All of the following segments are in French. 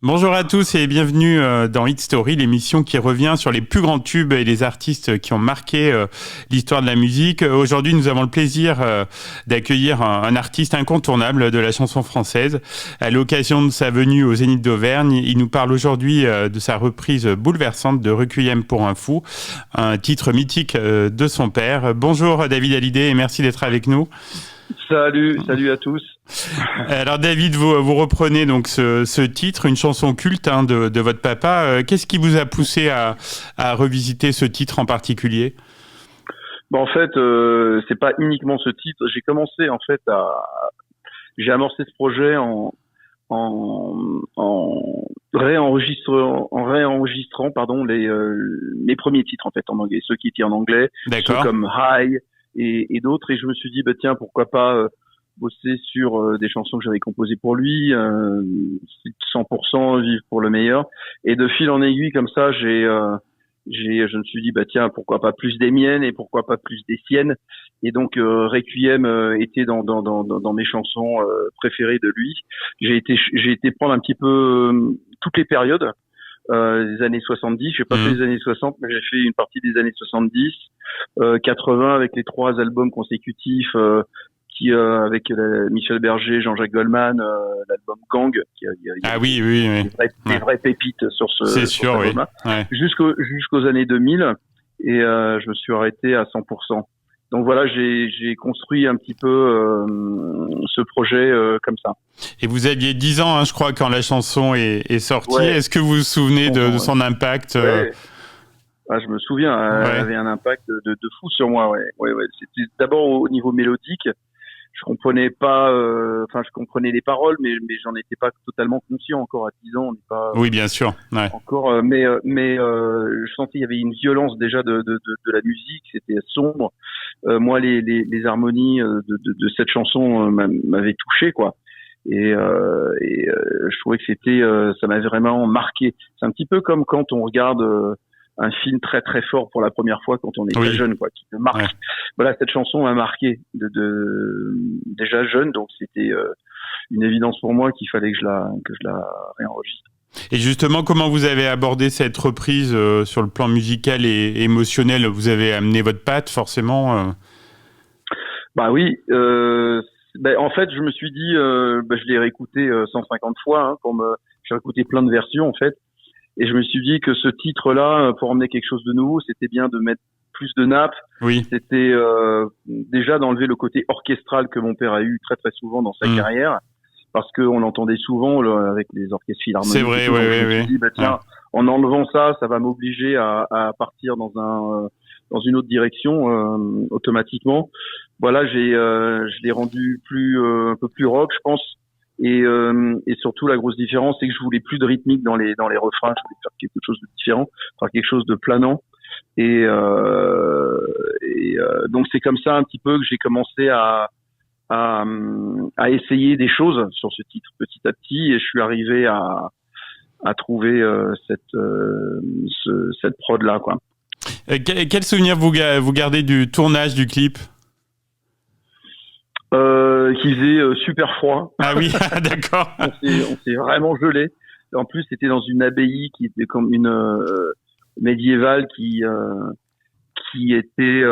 Bonjour à tous et bienvenue dans Hit Story, l'émission qui revient sur les plus grands tubes et les artistes qui ont marqué l'histoire de la musique. Aujourd'hui, nous avons le plaisir d'accueillir un artiste incontournable de la chanson française. À l'occasion de sa venue au Zénith d'Auvergne, il nous parle aujourd'hui de sa reprise bouleversante de Requiem pour un fou, un titre mythique de son père. Bonjour David Hallyday et merci d'être avec nous. Salut à tous. Alors David, vous reprenez donc ce titre, une chanson culte de votre papa. Qu'est-ce qui vous a poussé à revisiter ce titre en particulier ? En fait, c'est pas uniquement ce titre. J'ai commencé en fait j'ai amorcé ce projet en réenregistrant mes premiers titres en fait en anglais, ceux qui étaient en anglais, D'accord. Ceux comme High et d'autres. Et je me suis dit tiens, pourquoi pas bosser sur des chansons que j'avais composées pour lui, 100% vivre pour le meilleur. Et de fil en aiguille comme ça, je me suis dit tiens, pourquoi pas plus des miennes et pourquoi pas plus des siennes. Et donc Requiem était dans mes chansons préférées de lui. J'ai été prendre un petit peu toutes les périodes des années 70. J'ai pas fait les années 60, mais j'ai fait une partie des années 70, 80 avec les 3 albums consécutifs avec Michel Berger, Jean-Jacques Goldman, l'album Gang, oui. Des vraies pépites sur c'est sûr, cet album-là, oui. jusqu'aux années 2000, et je me suis arrêté à 100%. Donc voilà, j'ai construit un petit peu ce projet comme ça. Et vous aviez 10 ans, je crois, quand la chanson est sortie. Ouais. Est-ce que vous vous souvenez de son impact Je me souviens, elle avait un impact de fou sur moi. Ouais. C'était d'abord au niveau mélodique. Je comprenais pas, je comprenais les paroles, mais j'en étais pas totalement conscient encore à 10 ans. On n'est pas. Oui, bien sûr. Ouais. Encore, mais je sentais qu'il y avait une violence déjà de la musique. C'était sombre. Moi, les harmonies de cette chanson m'avaient touché, quoi. Et je trouvais que ça m'avait vraiment marqué. C'est un petit peu comme quand on regarde un film très très fort pour la première fois quand on est très jeune, quoi, qui te marque. Ouais. Voilà, cette chanson m'a marqué déjà jeune, donc c'était une évidence pour moi qu'il fallait que je la réenregistre. Et justement, comment vous avez abordé cette reprise sur le plan musical et émotionnel ? Vous avez amené votre patte, forcément Oui. En fait, je me suis dit, je l'ai réécouté 150 fois. J'ai réécouté plein de versions, en fait. Et je me suis dit que ce titre-là, pour emmener quelque chose de nouveau, c'était bien de mettre plus de nappes. Oui. C'était déjà d'enlever le côté orchestral que mon père a eu très très souvent dans sa carrière, parce qu'on l'entendait souvent avec les orchestres philharmoniques. C'est vrai, oui. Je me suis dit, tiens, en enlevant ça va m'obliger à partir dans une autre direction automatiquement. Voilà, je l'ai rendu un peu plus rock, je pense. Et surtout la grosse différence, c'est que je voulais plus de rythmique dans les refrains. Je voulais faire quelque chose de différent, faire quelque chose de planant. Et donc c'est comme ça un petit peu que j'ai commencé à essayer des choses sur ce titre petit à petit, et je suis arrivé à trouver cette prod là, quoi. Quel souvenir vous gardez du tournage du clip ? Qui faisait super froid. Ah oui, d'accord. on s'est vraiment gelé. En plus, c'était dans une abbaye qui était comme une médiévale qui était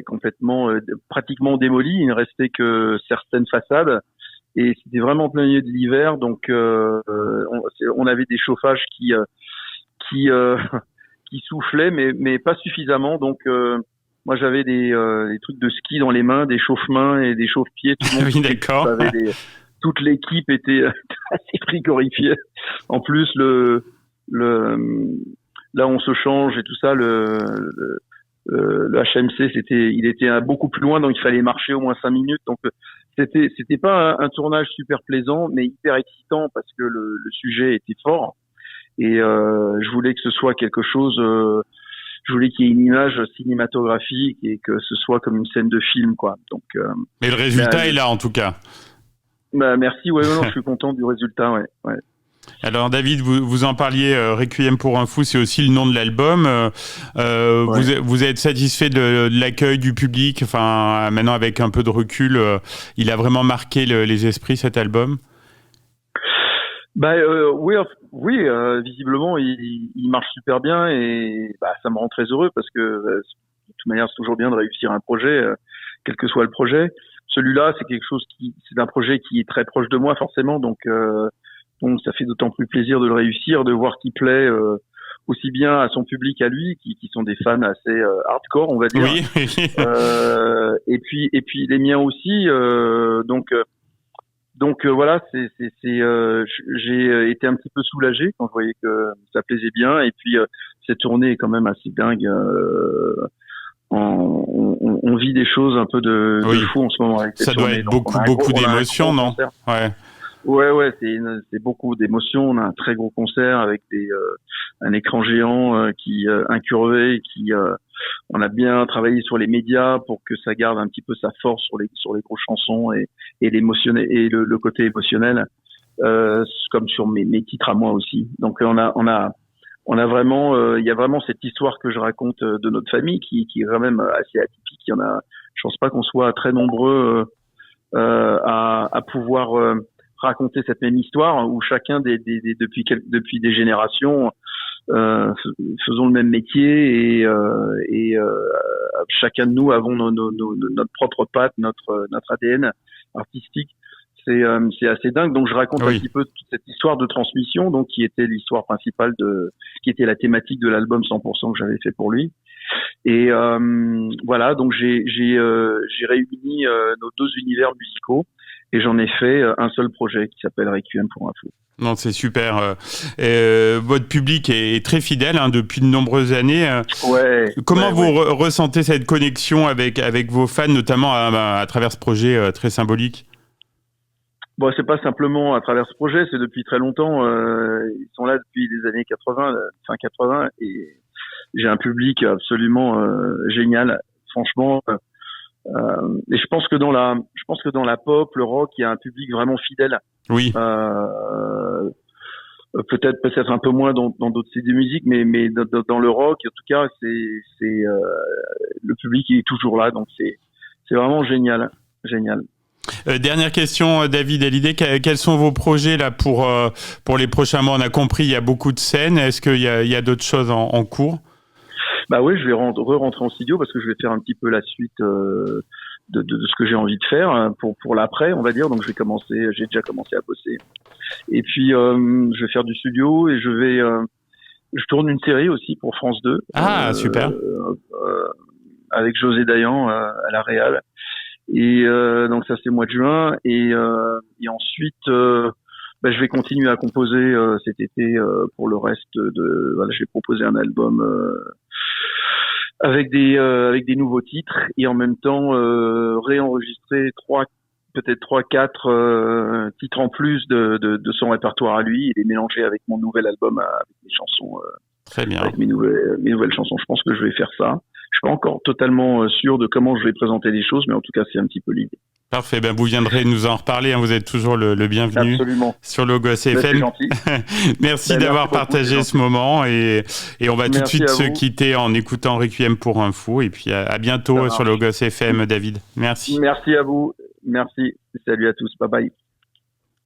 complètement pratiquement démolie. Il ne restait que certaines façades, et c'était vraiment en plein milieu de l'hiver. Donc on avait des chauffages qui soufflaient, mais pas suffisamment. Donc moi, j'avais des trucs de ski dans les mains, des chauffe-mains et des chauffe-pieds. Tout le monde, oui, d'accord. Toute l'équipe était assez frigorifiée. En plus, là, on se change et tout ça. Le HMC, il était beaucoup plus loin, donc il fallait marcher au moins 5 minutes. Donc, c'était pas un tournage super plaisant, mais hyper excitant parce que le sujet était fort. Et je voulais que ce soit quelque chose. Je voulais qu'il y ait une image cinématographique et que ce soit comme une scène de film, quoi. Donc. Mais le résultat est là, en tout cas. Merci. Je suis content du résultat. Ouais. Alors David, vous en parliez, Requiem pour un fou, c'est aussi le nom de l'album. Vous êtes satisfait de l'accueil du public ? Enfin, maintenant avec un peu de recul, il a vraiment marqué les esprits, cet album ? Oui, visiblement il marche super bien et ça me rend très heureux parce que de toute manière c'est toujours bien de réussir un projet, quel que soit le projet. Celui-là c'est un projet qui est très proche de moi forcément, donc ça fait d'autant plus plaisir de le réussir, de voir qu'il plaît aussi bien à son public à lui qui sont des fans assez hardcore on va dire. Oui. Et puis les miens aussi, donc voilà, j'ai été un petit peu soulagé quand je voyais que ça plaisait bien. Et puis cette tournée est quand même assez dingue. On vit des choses un peu de fou en ce moment avec cette ça doit tournée. être beaucoup d'émotions, non? Ouais. Ouais, c'est beaucoup d'émotions. On a un très gros concert avec un écran géant qui incurvé, on a bien travaillé sur les médias pour que ça garde un petit peu sa force sur les grosses chansons et l'émotionnel et le côté émotionnel, comme sur mes titres à moi aussi. Donc on a vraiment, il y a vraiment cette histoire que je raconte de notre famille qui est quand même assez atypique. Je pense pas qu'on soit très nombreux à pouvoir raconter cette même histoire où chacun depuis des générations faisons le même métier et chacun de nous avons notre propre patte, notre ADN artistique. C'est assez dingue. Donc je raconte un petit peu toute cette histoire de transmission, donc qui était l'histoire principale qui était la thématique de l'album 100% que j'avais fait pour lui. Et voilà, donc j'ai réuni nos deux univers musicaux et j'en ai fait un seul projet qui s'appelle Requiem pour un fou. Non, c'est super. Votre public est très fidèle depuis de nombreuses années. Comment vous ressentez cette connexion avec vos fans, notamment à travers ce projet très symbolique? Bon, c'est pas simplement à travers ce projet, c'est depuis très longtemps. Ils sont là depuis les années 80, fin 80, et j'ai un public absolument génial, franchement. Et je pense que dans la pop, le rock, il y a un public vraiment fidèle. Oui. Peut-être un peu moins dans d'autres styles de musique, mais dans le rock, en tout cas, c'est le public il est toujours là, donc c'est vraiment génial. Dernière question, David Hallyday, quels sont vos projets là pour les prochains mois? On a compris, il y a beaucoup de scènes. Est-ce qu'il y a d'autres choses en cours? Oui, je vais re-rentrer en studio parce que je vais faire un petit peu la suite de ce que j'ai envie de faire pour l'après, on va dire. Donc j'ai déjà commencé à bosser. Et puis je vais faire du studio et je tourne une série aussi pour France 2. Ah, super. Avec José Dayan à la réal. Et donc ça c'est le mois de juin et ensuite je vais continuer à composer cet été pour le reste je vais proposer un album avec des nouveaux titres et en même temps réenregistrer 3-4 titres en plus de son répertoire à lui et les mélanger avec mon nouvel album avec mes chansons très bien, avec mes nouvelles chansons. Je pense que je vais faire ça. Je suis pas encore totalement sûr de comment je vais présenter les choses, mais en tout cas, c'est un petit peu l'idée. Parfait. Vous viendrez nous en reparler. Vous êtes toujours le bienvenu. Absolument. Sur Logos FM. C'est gentil. Merci d'avoir partagé ce moment et on va tout de suite se quitter en écoutant Requiem pour un fou. Et puis à bientôt sur Logos FM, David. Merci. Merci à vous. Merci. Salut à tous. Bye bye.